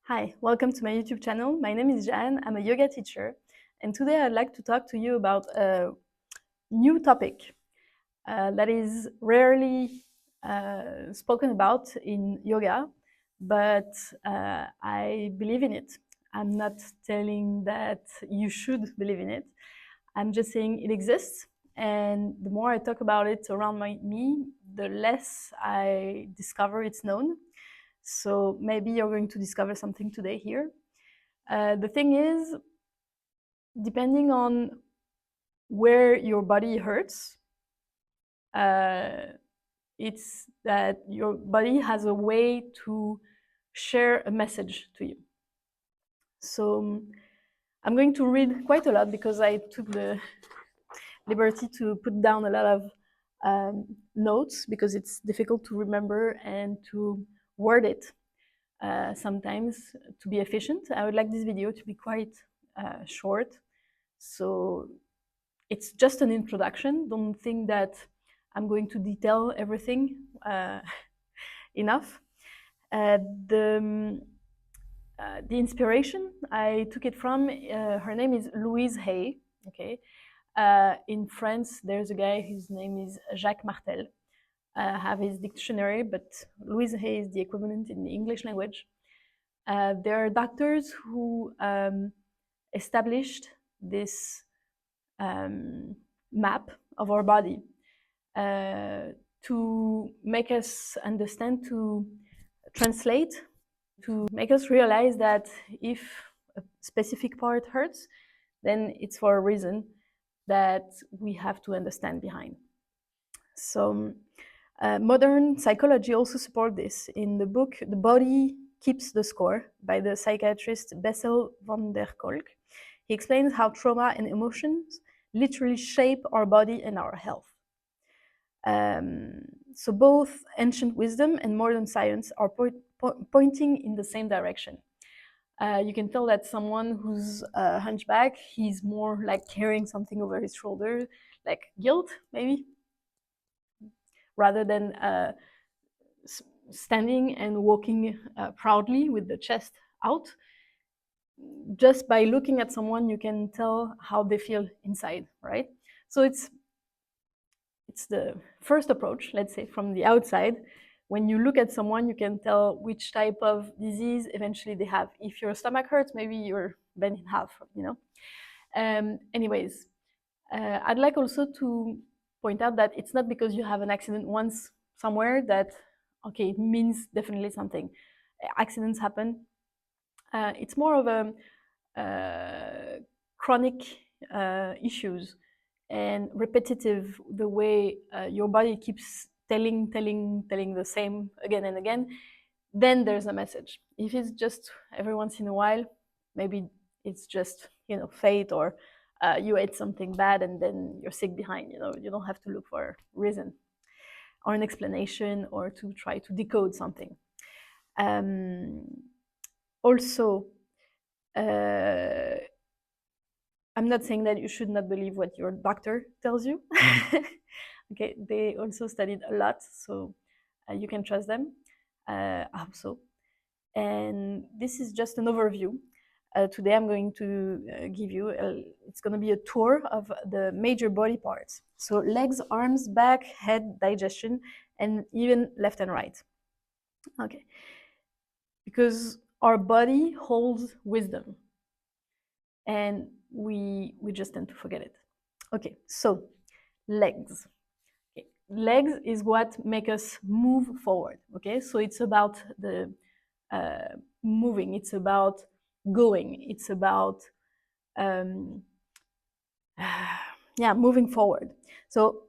Hi, welcome to my YouTube channel. My name is Jan, I'm a yoga teacher, and today I'd like to talk to you about a new topic that is rarely spoken about in yoga, but I believe in it. I'm not telling that you should believe in it. I'm just saying it exists, and the more I talk about it around me, the less I discover it's known. So maybe you're going to discover something today here. The thing is, depending on where your body hurts, it's that your body has a way to share a message to you. So I'm going to read quite a lot because I took the liberty to put down a lot of notes because it's difficult to remember and to word it sometimes to be efficient. I would like this video to be quite short. So it's just an introduction. Don't think that I'm going to detail everything enough. Uh, the, the inspiration, I took it from, her name is Louise Hay. Okay. In France, there's a guy whose name is Jacques Martel. I have his dictionary, but Louise Hay is the equivalent in the English language. There are doctors who established this map of our body to make us understand, to translate, to make us realize that if a specific part hurts, then it's for a reason that we have to understand behind. So modern psychology also supports this. In the book The Body Keeps the Score by the psychiatrist Bessel van der Kolk, he explains how trauma and emotions literally shape our body and our health. So both ancient wisdom and modern science are pointing in the same direction. You can tell that someone who's a hunchback, he's more like carrying something over his shoulder, like guilt, maybe, rather than standing and walking proudly with the chest out. Just by looking at someone, you can tell how they feel inside, right? So it's the first approach, let's say, from the outside. When you look at someone, you can tell which type of disease eventually they have. If your stomach hurts, maybe you're bent in half, you know. Anyways, I'd like also to point out that it's not because you have an accident once somewhere that, okay, it means definitely something. Accidents happen. It's more of a chronic issues and repetitive, the way your body keeps telling the same again and again, then there's a message. If it's just every once in a while, maybe it's just, you know, fate, or you ate something bad and then you're sick behind, you know. You don't have to look for a reason or an explanation or to try to decode something. Also, I'm not saying that you should not believe what your doctor tells you. Okay, they also studied a lot, so you can trust them. I hope so. And this is just an overview. Today I'm going to give you, it's going to be a tour of the major body parts. So legs, arms, back, head, digestion, and even left and right. Okay. Because our body holds wisdom, and we just tend to forget it. Okay, so legs. Okay. Legs is what make us move forward. Okay, so it's about the moving. It's about going. It's about yeah, moving forward. So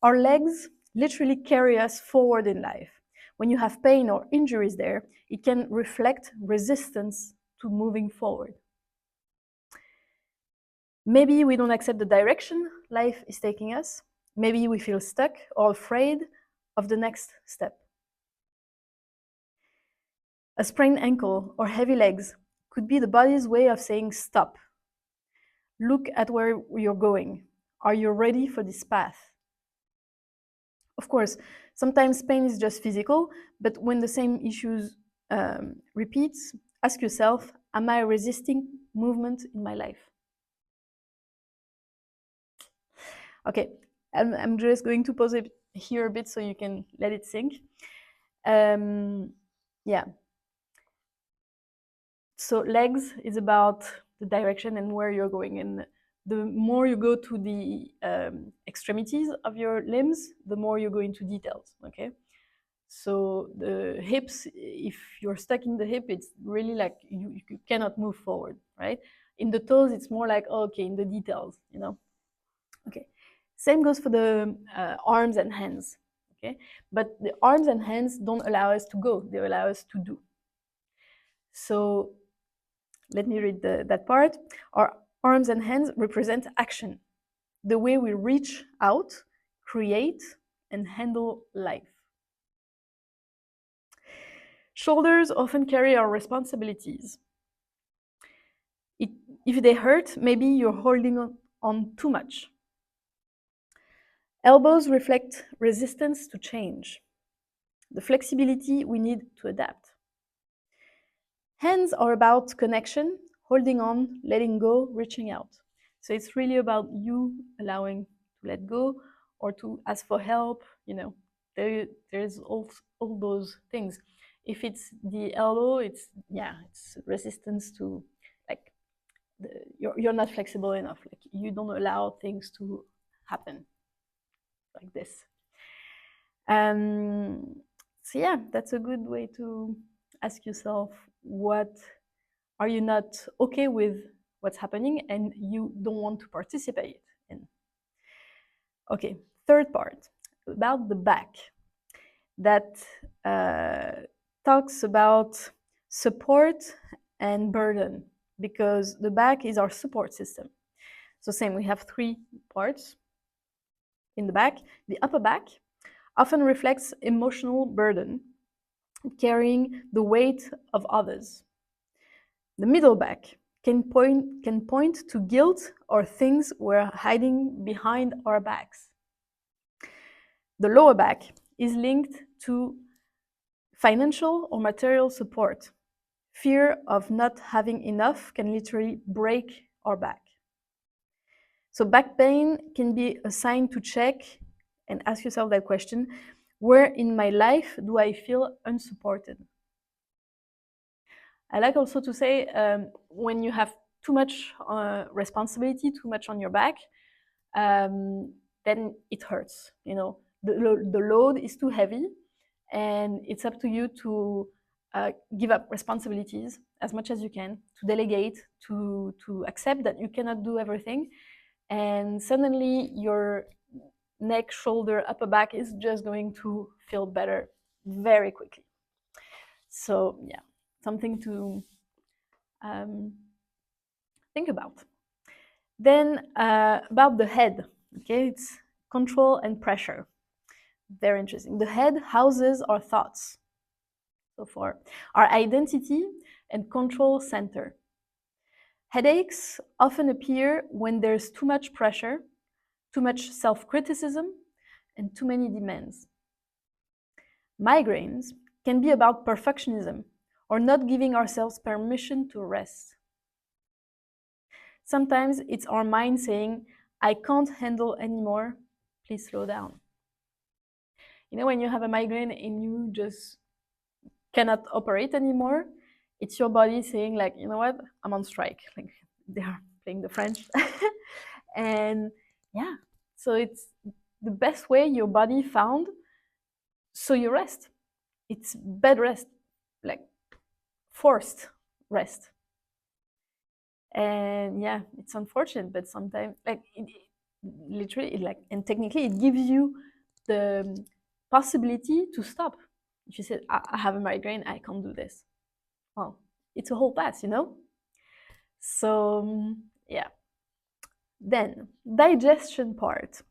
our legs literally carry us forward in life. When you have pain or injuries there, it can reflect resistance to moving forward. Maybe we don't accept the direction life is taking us. Maybe we feel stuck or afraid of the next step. A sprained ankle or heavy legs could be the body's way of saying stop. Look at where you're going. Are you ready for this path? Of course, sometimes pain is just physical, but when the same issues Repeat, ask yourself, am I resisting movement in my life? Okay, I'm just going to pause it here a bit so you can let it sink. Yeah. So legs is about the direction and where you're going. And the more you go to the extremities of your limbs, the more you go into details, okay? So the hips, if you're stuck in the hip, it's really like you cannot move forward, right? In the toes, it's more like, oh, okay, in the details, you know? Okay. Same goes for the arms and hands, okay? But the arms and hands don't allow us to go, they allow us to do. So let me read that part. Our arms and hands represent action, the way we reach out, create, and handle life. Shoulders often carry our responsibilities. If they hurt, maybe you're holding on too much. Elbows reflect resistance to change, the flexibility we need to adapt. Hands are about connection, holding on, letting go, reaching out. So it's really about you allowing to let go or to ask for help. You know, there's all those things. If it's the elbow, it's resistance to, like, you're not flexible enough. Like, you don't allow things to happen like this. So yeah, that's a good way to ask yourself, what are you not okay with what's happening and you don't want to participate in? Okay, third part, about the back, that talks about support and burden, because the back is our support system. So same, we have three parts in the back. The upper back often reflects emotional burden, carrying the weight of others. The middle back can point to guilt or things we're hiding behind our backs. The lower back is linked to financial or material support. Fear of not having enough can literally break our back. So back pain can be a sign to check and ask yourself that question: where in my life do I feel unsupported? I like also to say, when you have too much responsibility, too much on your back, then it hurts. You know, the load is too heavy, and it's up to you to give up responsibilities as much as you can, to delegate, to accept that you cannot do everything, and suddenly your neck, shoulder, upper back is just going to feel better very quickly. So yeah, something to think about. Then about the head, okay, it's control and pressure. Very interesting. The head houses our thoughts, so for our identity and control center. Headaches often appear when there's too much pressure, too much self-criticism, and too many demands. Migraines can be about perfectionism or not giving ourselves permission to rest. Sometimes it's our mind saying, I can't handle anymore, please slow down. You know, when you have a migraine and you just cannot operate anymore, it's your body saying, like, you know what, I'm on strike. Like, they are playing the French. And yeah, so it's the best way your body found, so you rest. It's bed rest, like forced rest. And yeah, it's unfortunate, but sometimes, like, literally, like, and technically it gives you the possibility to stop. If you said, I have a migraine, I can't do this, well, it's a whole pass, you know. So yeah. Then digestion part,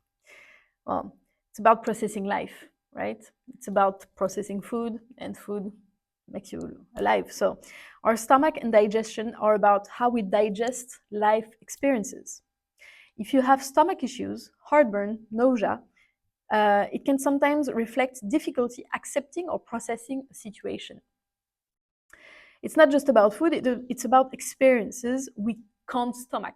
well, it's about processing life, right? It's about processing food, and food makes you alive. So our stomach and digestion are about how we digest life experiences. If you have stomach issues, heartburn, nausea, it can sometimes reflect difficulty accepting or processing a situation. It's not just about food, it's about experiences we can't stomach.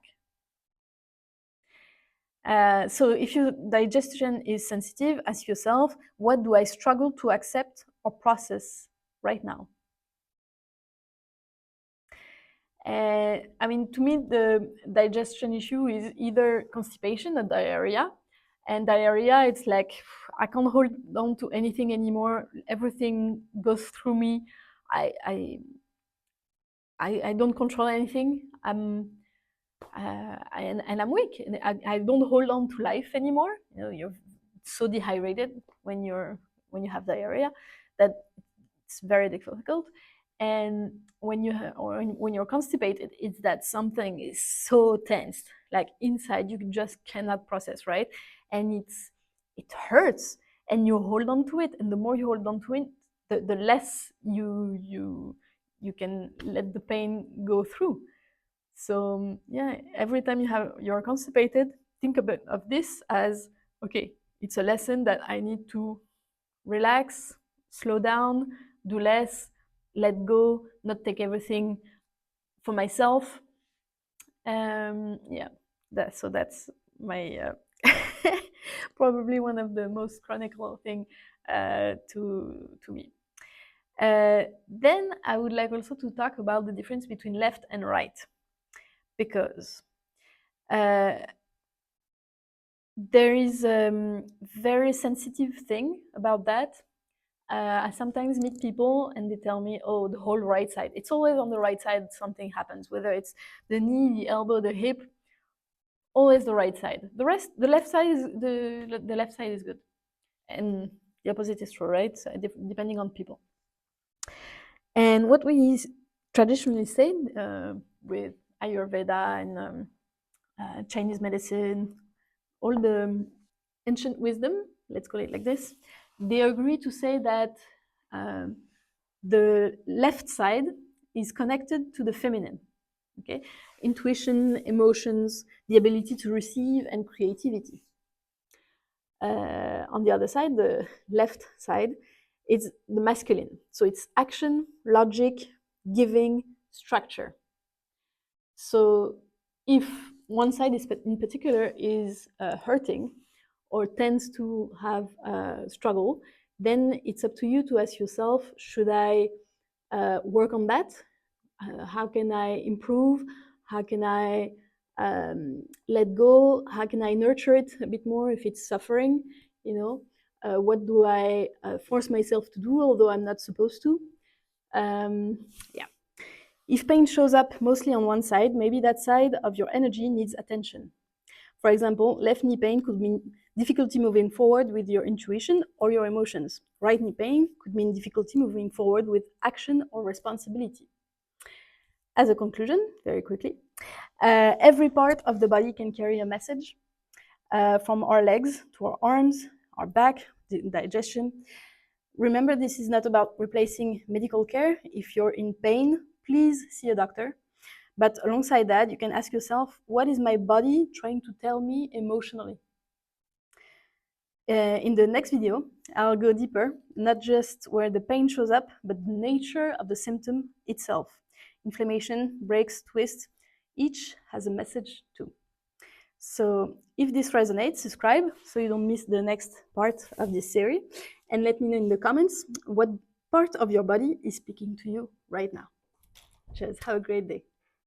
So if your digestion is sensitive, ask yourself, what do I struggle to accept or process right now? I mean, to me, the digestion issue is either constipation or diarrhea. And diarrhea, it's like I can't hold on to anything anymore. Everything goes through me. I I I don't control anything. And I'm weak. And I don't hold on to life anymore. You know, you're so dehydrated when you have diarrhea that it's very difficult. And when you're constipated, it's that something is so tense, like inside you just cannot process, right? And it hurts, and you hold on to it, and the more you hold on to it, the less you can let the pain go through. So yeah, every time you're constipated, think a bit of this as, okay, it's a lesson that I need to relax, slow down, do less, let go, not take everything for myself. Yeah, that's my probably one of the most chronicle thing to me. Then I would like also to talk about the difference between left and right, because uh, there is a very sensitive thing about that. I sometimes meet people and they tell me, oh, the whole right side. It's always on the right side something happens, whether it's the knee, the elbow, the hip, always the right side. The rest, the left side is good. And the opposite is true, right? So depending on people. And what we traditionally say with Ayurveda and Chinese medicine, all the ancient wisdom, let's call it like this, they agree to say that um, the left side is connected to the feminine, okay? Intuition, emotions, the ability to receive, and creativity. On the other side, the left side, it's the masculine. So it's action, logic, giving, structure. So if one side is, in particular is hurting or tends to have a struggle, then it's up to you to ask yourself, should I work on that? How can I improve? How can I let go? How can I nurture it a bit more if it's suffering? You know, what do I force myself to do, although I'm not supposed to? Yeah. If pain shows up mostly on one side, maybe that side of your energy needs attention. For example, left knee pain could mean difficulty moving forward with your intuition or your emotions. Right knee pain could mean difficulty moving forward with action or responsibility. As a conclusion, very quickly, every part of the body can carry a message, from our legs to our arms, our back, the digestion. Remember, this is not about replacing medical care. If you're in pain, please see a doctor. But alongside that, you can ask yourself, what is my body trying to tell me emotionally? In the next video, I'll go deeper, not just where the pain shows up, but the nature of the symptom itself. Inflammation, breaks, twists, each has a message too. So if this resonates, subscribe so you don't miss the next part of this series. And let me know in the comments what part of your body is speaking to you right now. Cheers, have a great day.